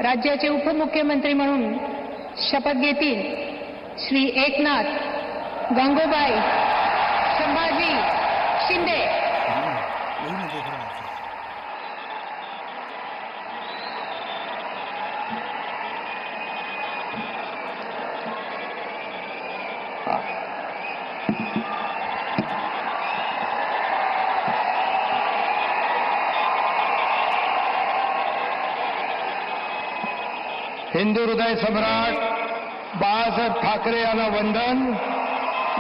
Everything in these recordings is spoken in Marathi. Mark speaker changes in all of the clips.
Speaker 1: राज्याचे उपमुख्यमंत्री म्हणून शपथ घेतील श्री एकनाथ गंगूबाई संभाजी शिंदे।
Speaker 2: हिंदू हृदय सम्राट बाळासाहेब ठाकरे यांना वंदन।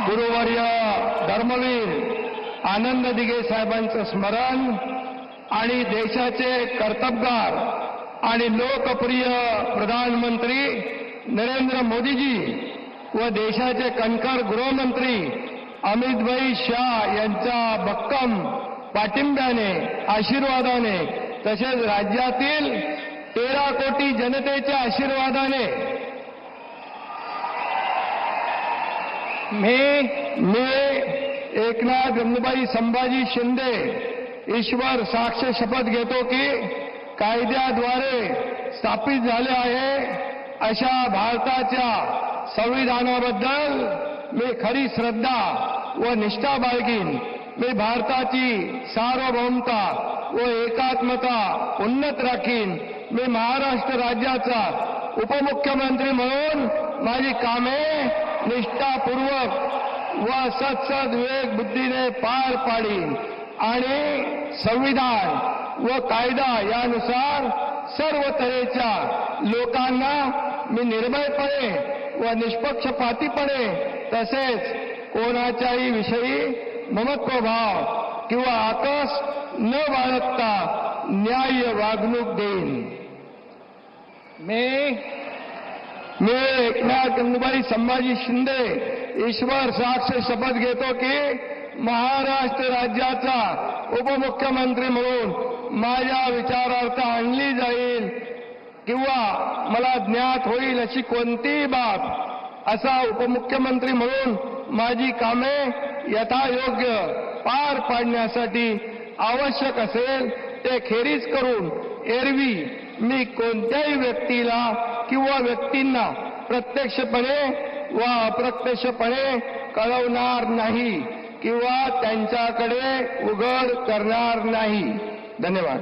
Speaker 2: गुरुवर्य धर्मवीर आनंद दिघे साहेबांचं स्मरण आणि देशाचे कर्तबगार आणि लोकप्रिय प्रधानमंत्री नरेंद्र मोदीजी व देशाचे कणखर गृहमंत्री अमितभाई शाह यांच्या भक्कम पाठिंब्याने आशीर्वादाने तसेच राज्यातील 13 कोटी जनतेच्या आशीर्वादाने मी एकनाथ गंगूबाई संभाजी शिंदे ईश्वर साक्ष शपथ घेतो की कायद्याद्वारे स्थापित झाले आहे अशा भारताच्या संविधानाबद्दल मी खरी श्रद्धा व निष्ठा बाळगीन। मी भारताची सार्वभौमता व एकात्मता उन्नत राखीन। मी महाराष्ट्र राज्याचा उपमुख्यमंत्री म्हणून माझी कामे निष्ठापूर्वक व सत्सद विवेक बुद्धीने पार पाडीन आणि संविधान व कायदा यानुसार सर्व तऱ्हेच्या लोकांना मी निर्भयपणे व निष्पक्षपातीपणे तसेच कोणाच्याही विषयी ममत्वभाव किंवा आकस न बाळगता न्याय्य वागणूक देईन। मी एकनाथ गंगूबाई संभाजी शिंदे ईश्वर साक्ष शपथ घेतो की महाराष्ट्र राज्याचा उपमुख्यमंत्री म्हणून माझ्या विचारार्थ आणली जाईल किंवा मला ज्ञात होईल अशी कोणतीही बाब असा उपमुख्यमंत्री म्हणून माझी कामे यथायोग्य पार पाडण्यासाठी आवश्यक असेल ते खेरीज करून एरवी मी कोणत्याही व्यक्तीला किंवा व्यक्तींना प्रत्यक्षपणे व अप्रत्यक्षपणे कळवणार नाही किंवा त्यांच्याकडे उघड करणार नाही। धन्यवाद।